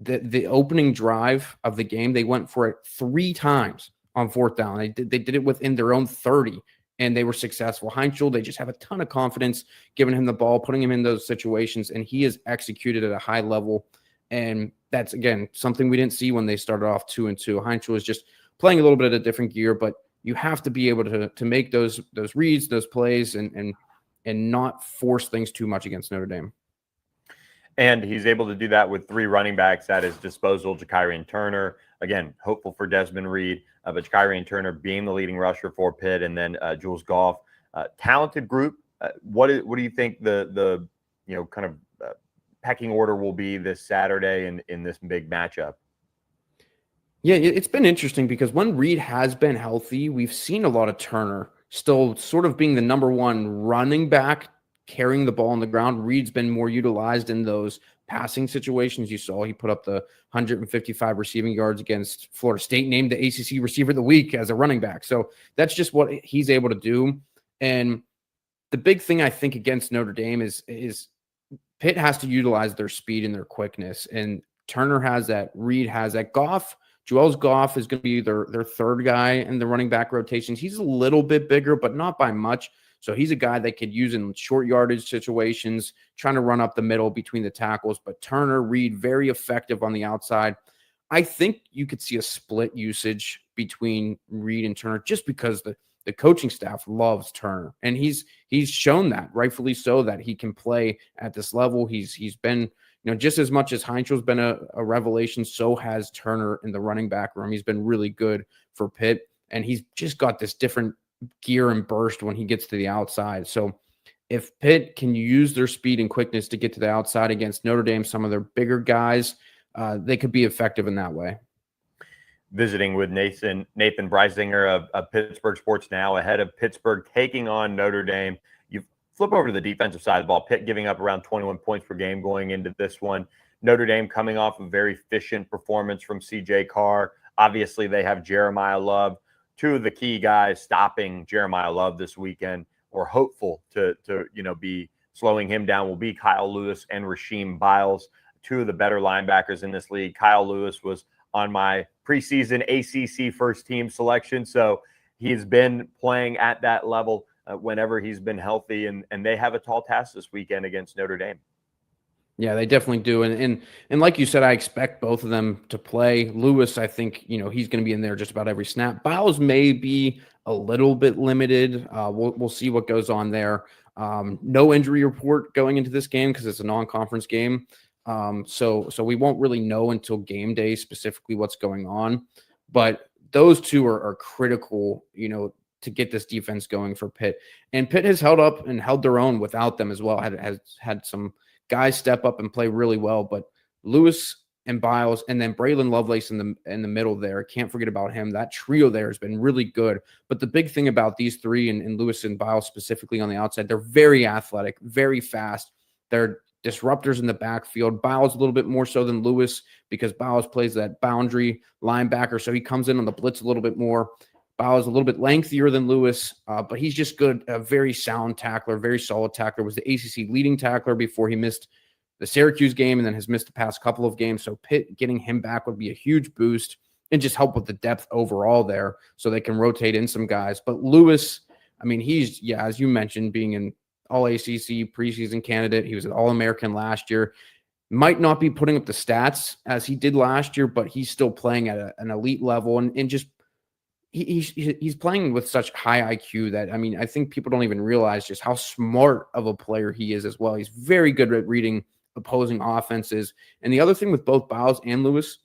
the opening drive of the game, they went for it 3 times on fourth down. They did it within their own 30, and they were successful. Heinschel, they just have a ton of confidence giving him the ball, putting him in those situations, and he has executed at a high level. And that's, again, something we didn't see when they started off 2-2. Heinschel is just playing a little bit of a different gear, but you have to be able to make those reads, those plays, and not force things too much against Notre Dame. And he's able to do that with 3 running backs at his disposal. Jakirian Turner, again, hopeful for Desmond Reed, but Jakirian Turner being the leading rusher for Pitt, and then Jules Goff. Talented group. What do you think the kind of pecking order will be this Saturday in this big matchup? Yeah, it's been interesting because when Reed has been healthy, we've seen a lot of Turner still sort of being the number one running back, carrying the ball on the ground. Reed's been more utilized in those passing situations. You saw he put up the 155 receiving yards against Florida State, named the ACC Receiver of the Week as a running back. So that's just what he's able to do. And the big thing I think against Notre Dame is Pitt has to utilize their speed and their quickness. And Turner has that. Reed has that. Joel's Goff is going to be their third guy in the running back rotations. He's a little bit bigger, but not by much. So he's a guy that could use in short yardage situations, trying to run up the middle between the tackles. But Turner, Reed, very effective on the outside. I think you could see a split usage between Reed and Turner just because the coaching staff loves Turner. And he's shown that, rightfully so, that he can play at this level. He's been, just as much as Heinzel's been a revelation, so has Turner in the running back room. He's been really good for Pitt, and he's just got this different gear and burst when he gets to the outside. So if Pitt can use their speed and quickness to get to the outside against Notre Dame, some of their bigger guys, they could be effective in that way. Visiting with Nathan Breisinger of Pittsburgh Sports Now ahead of Pittsburgh taking on Notre Dame. You flip over to the defensive side of the ball. Pitt giving up around 21 points per game going into this one. Notre Dame coming off a very efficient performance from C.J. Carr. Obviously, they have Jeremiah Love. Two of the key guys stopping Jeremiah Love this weekend, or hopeful to be slowing him down, will be Kyle Lewis and Rasheem Biles, two of the better linebackers in this league. Kyle Lewis was on my preseason ACC first team selection, so he's been playing at that level whenever he's been healthy, and they have a tall task this weekend against Notre Dame. Yeah, they definitely do. And like you said, I expect both of them to play. Lewis, I think, he's going to be in there just about every snap. Biles may be a little bit limited. We'll see what goes on there. No injury report going into this game because it's a non-conference game. So we won't really know until game day specifically what's going on. But those two are critical, to get this defense going for Pitt. And Pitt has held up and held their own without them as well. Has had some guys step up and play really well, but Lewis and Biles, and then Braylon Lovelace in the middle there. Can't forget about him. That trio there has been really good. But the big thing about these three, and Lewis and Biles specifically on the outside, they're very athletic, very fast. They're disruptors in the backfield. Biles a little bit more so than Lewis because Biles plays that boundary linebacker, so he comes in on the blitz a little bit more. Biles a little bit lengthier than Lewis, but he's just good, a very sound tackler, very solid tackler. Was the ACC leading tackler before he missed the Syracuse game and then has missed the past couple of games. So Pitt getting him back would be a huge boost and just help with the depth overall there so they can rotate in some guys. But Lewis, I mean, he's, as you mentioned, being an All-ACC preseason candidate. He was an All-American last year. Might not be putting up the stats as he did last year, but he's still playing at an elite level and just he's playing with such high IQ that, I mean, I think people don't even realize just how smart of a player he is as well. He's very good at reading opposing offenses. And the other thing with both Biles and Lewis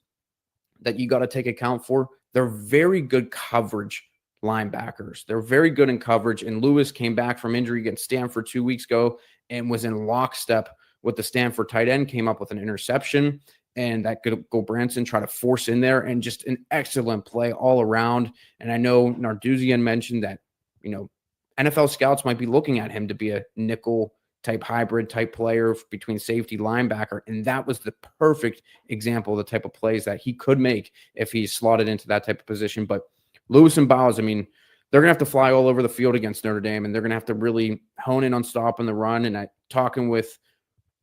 that you got to take account for, they're very good coverage linebackers. They're very good in coverage. And Lewis came back from injury against Stanford 2 weeks ago and was in lockstep with the Stanford tight end, came up with an interception. And that could go Branson try to force in there, and just an excellent play all around. And I know Narduzzian mentioned that, NFL scouts might be looking at him to be a nickel type hybrid type player between safety linebacker. And that was the perfect example of the type of plays that he could make if he's slotted into that type of position. But Lewis and Biles, I mean, they're going to have to fly all over the field against Notre Dame, and they're going to have to really hone in on stopping the run. And talking with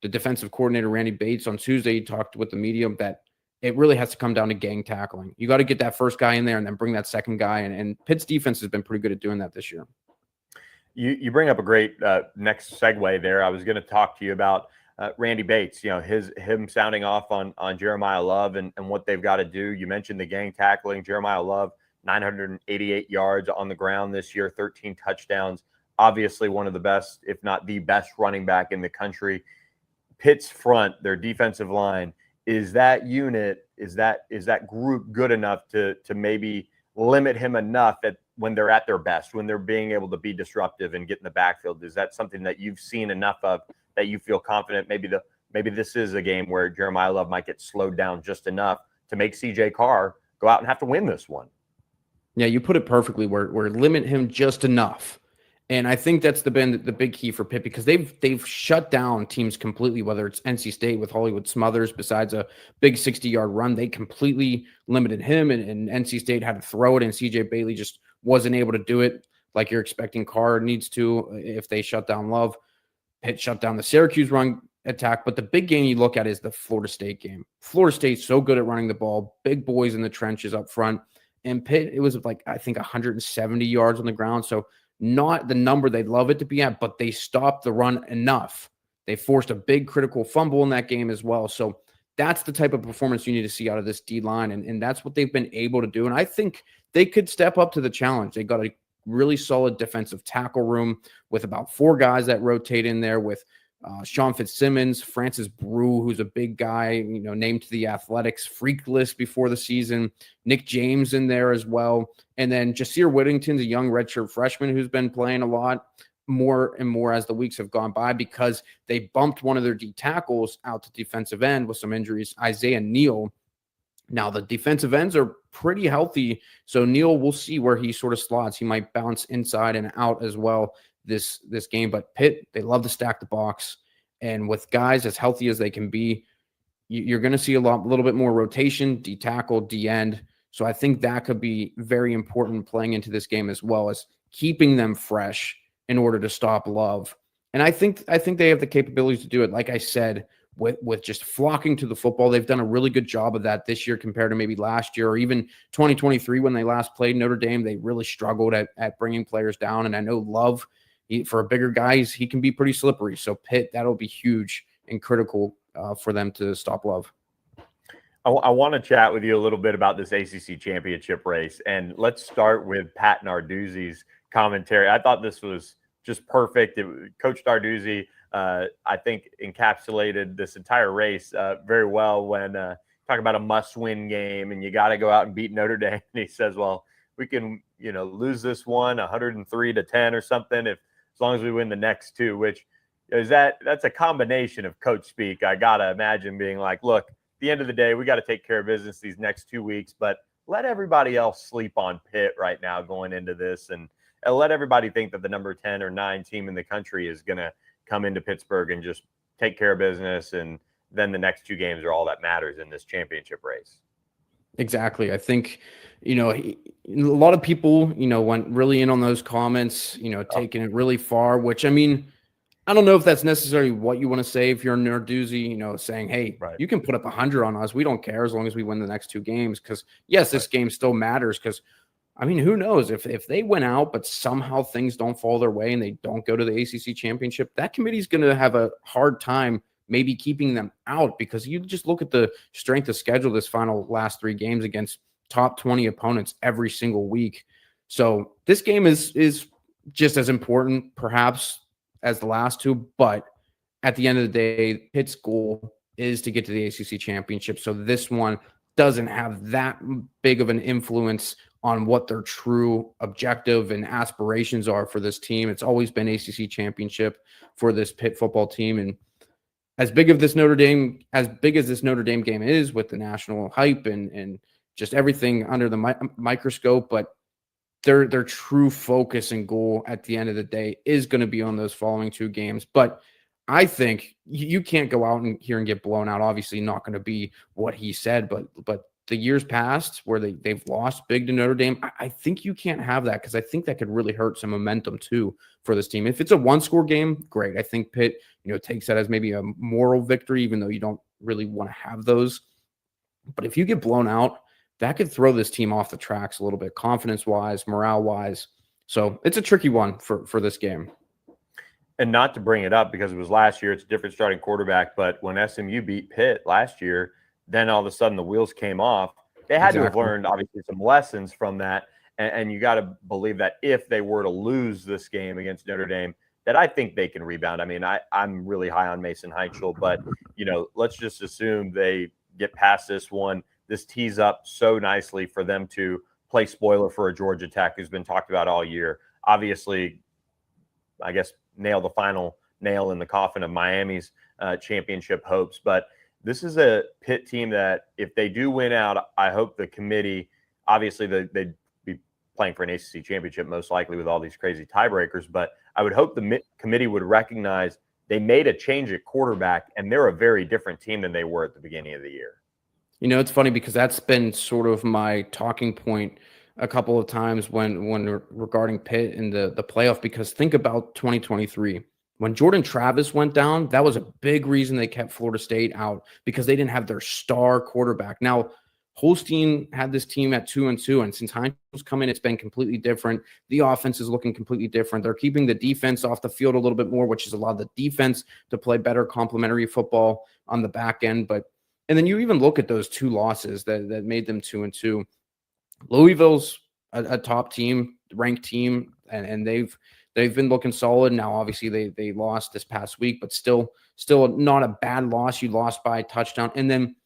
the defensive coordinator, Randy Bates, on Tuesday, he talked with the media that it really has to come down to gang tackling. You got to get that first guy in there and then bring that second guy in. And Pitt's defense has been pretty good at doing that this year. You bring up a great next segue there. I was going to talk to you about Randy Bates, him sounding off on Jeremiah Love and what they've got to do. You mentioned the gang tackling. Jeremiah Love, 988 yards on the ground this year, 13 touchdowns. Obviously one of the best, if not the best running back in the country. Pitt's front, their defensive line, is that group good enough to maybe limit him enough when they're at their best, when they're being able to be disruptive and get in the backfield? Is that something that you've seen enough of that you feel confident maybe this is a game where Jeremiah Love might get slowed down just enough to make CJ Carr go out and have to win this one? Yeah, you put it perfectly, where limit him just enough. And I think that's been the big key for Pitt, because they've shut down teams completely, whether it's NC State with Hollywood Smothers, besides a big 60-yard run. They completely limited him, and NC State had to throw it, and CJ Bailey just wasn't able to do it like you're expecting Carr needs to if they shut down Love. Pitt shut down the Syracuse run attack. But the big game you look at is the Florida State game. Florida State's so good at running the ball, big boys in the trenches up front. And Pitt, it was like, I think, 170 yards on the ground. So not the number they'd love it to be at, but they stopped the run enough. They forced a big critical fumble in that game as well. So that's the type of performance you need to see out of this D-line, and that's what they've been able to do. And I think they could step up to the challenge. They got a really solid defensive tackle room with about 4 guys that rotate in there, with Sean Fitzsimmons, Francis Brew, who's a big guy, named to the Athletics freak list before the season, Nick James in there as well. And then Jasir Whittington's a young redshirt freshman who's been playing a lot more and more as the weeks have gone by, because they bumped one of their D tackles out to defensive end with some injuries, Isaiah Neal. Now the defensive ends are pretty healthy, so Neal, we'll see where he sort of slots. He might bounce inside and out as well this game. But Pitt, they love to stack the box, and with guys as healthy as they can be, you're going to see a little bit more rotation, D tackle, D end. So I think that could be very important playing into this game, as well as keeping them fresh in order to stop Love. And I think they have the capabilities to do it. Like I said, with just flocking to the football, they've done a really good job of that this year compared to maybe last year, or even 2023 when they last played Notre Dame. They really struggled at bringing players down. And I know Love, for a bigger guy, he can be pretty slippery. So Pitt, that'll be huge and critical for them to stop Love. I want to chat with you a little bit about this ACC championship race. And let's start with Pat Narduzzi's commentary. I thought this was just perfect. Coach Narduzzi, I think, encapsulated this entire race very well when talking about a must-win game and you got to go out and beat Notre Dame. And he says, well, we can, lose this one 103-10 or something as long as we win the next 2, which is that's a combination of coach speak. I got to imagine being like, look, at the end of the day, we got to take care of business these next 2 weeks, but let everybody else sleep on Pitt right now going into this, and let everybody think that the number 10 or 9 team in the country is going to come into Pittsburgh and just take care of business. And then the next 2 games are all that matters in this championship race. Exactly. I think, a lot of people, went really in on those comments, taking it really far, which, I mean, I don't know if that's necessarily what you want to say if you're Narduzzi, saying, hey, right, you can put up 100 on us. We don't care as long as we win the next 2 games. Because, yes, this game still matters, because, I mean, who knows if they win out, but somehow things don't fall their way and they don't go to the ACC championship, that committee's going to have a hard time maybe keeping them out, because you just look at the strength of schedule this last 3 games against top 20 opponents every single week. So this game is just as important, perhaps, as the last 2, but at the end of the day, Pitt's goal is to get to the ACC championship. So this one doesn't have that big of an influence on what their true objective and aspirations are for this team. It's always been ACC championship for this Pitt football team. And as big as this Notre Dame game is, with the national hype and just everything under the microscope, but their true focus and goal at the end of the day is going to be on those following 2 games. But I think you can't go out here and get blown out. Obviously not going to be what he said, but the years past where they've lost big to Notre Dame, I think you can't have that, because I think that could really hurt some momentum too for this team. If it's a 1-score game, great. I think Pitt, takes that as maybe a moral victory, even though you don't really want to have those. But if you get blown out, that could throw this team off the tracks a little bit, confidence-wise, morale-wise. So it's a tricky one for this game. And not to bring it up because it was last year, it's a different starting quarterback, but when SMU beat Pitt last year, then all of a sudden the wheels came off. They had to have learned, obviously, some lessons from that. And you got to believe that if they were to lose this game against Notre Dame, that I think they can rebound. I mean, I'm really high on Mason Heichel, but, let's just assume they get past this one. This tees up so nicely for them to play spoiler for a Georgia Tech who's been talked about all year. Obviously, I guess, nail the final nail in the coffin of Miami's championship hopes. But this is a Pitt team that if they do win out, I hope the committee, obviously they'd be playing for an ACC championship most likely with all these crazy tiebreakers, but I would hope the committee would recognize they made a change at quarterback and they're a very different team than they were at the beginning of the year. It's funny because that's been sort of my talking point a couple of times when regarding Pitt in the playoff, because think about 2023. When Jordan Travis went down, that was a big reason they kept Florida State out, because they didn't have their star quarterback. Now, Holstein had this team at 2-2, and since Heinzel's come in, it's been completely different. The offense is looking completely different. They're keeping the defense off the field a little bit more, which is allowed the defense to play better complementary football on the back end. And then you even look at those two losses that made them 2-2. Louisville's a top team, ranked team, and they've been looking solid. Now, obviously, they lost this past week, but still not a bad loss. You lost by a touchdown. And then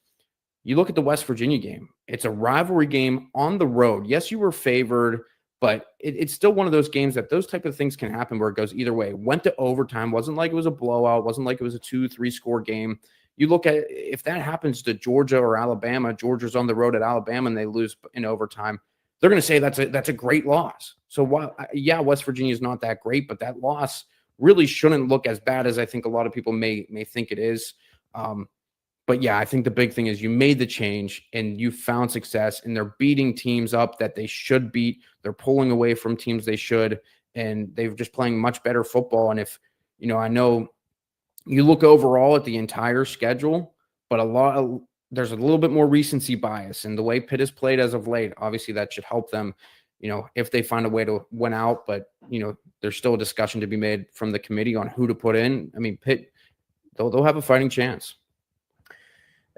you look at the West Virginia game. It's a rivalry game on the road. Yes, you were favored, but it's still one of those games that those type of things can happen where it goes either way. Went to overtime. Wasn't like it was a blowout. Wasn't like it was a 2-3 score game. You look at if that happens to Georgia or Alabama, Georgia's on the road at Alabama and they lose in overtime, they're going to say that's a great loss. So while, West Virginia is not that great, but that loss really shouldn't look as bad as I think a lot of people may think it is. But I think the big thing is you made the change and you found success, and they're beating teams up that they should beat. They're pulling away from teams they should, and they're just playing much better football. And if, I know you look overall at the entire schedule, but there's a little bit more recency bias in the way Pitt has played as of late. Obviously, that should help them, if they find a way to win out. But, there's still a discussion to be made from the committee on who to put in. I mean, Pitt, they'll have a fighting chance.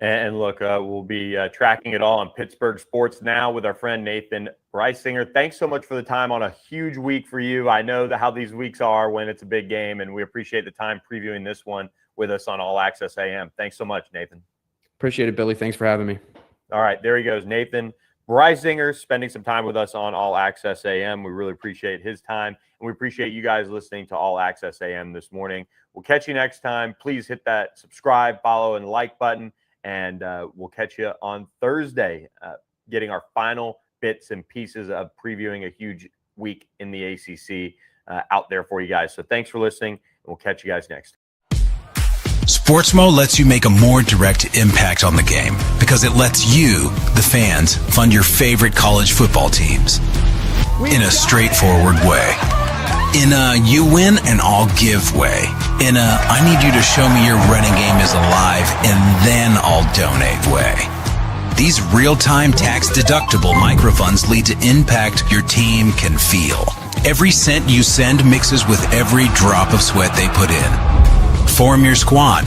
And look, we'll be tracking it all on Pittsburgh Sports Now with our friend Nathan Breisinger. Thanks so much for the time on a huge week for you. I know how these weeks are when it's a big game, and we appreciate the time previewing this one with us on All Access AM. Thanks so much, Nathan. Appreciate it, Billy. Thanks for having me. All right, there he goes, Nathan Breisinger, spending some time with us on All Access AM. We really appreciate his time, and we appreciate you guys listening to All Access AM this morning. We'll catch you next time. Please hit that subscribe, follow, and like button. And we'll catch you on Thursday, getting our final bits and pieces of previewing a huge week in the ACC out there for you guys. So thanks for listening, and we'll catch you guys next. Sportsmo lets you make a more direct impact on the game because it lets you, the fans, fund your favorite college football teams in a straightforward way. In a you win and I'll give way. In a I need you to show me your running game is alive and then I'll donate way. These real-time tax-deductible microfunds lead to impact your team can feel. Every cent you send mixes with every drop of sweat they put in. Form your squad.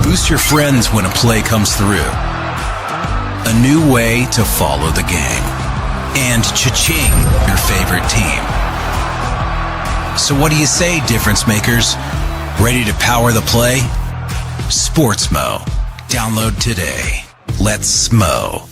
Boost your friends when a play comes through. A new way to follow the game. And cha-ching, your favorite team. So what do you say, difference makers? Ready to power the play? Sportsmo. Download today. Let's smo.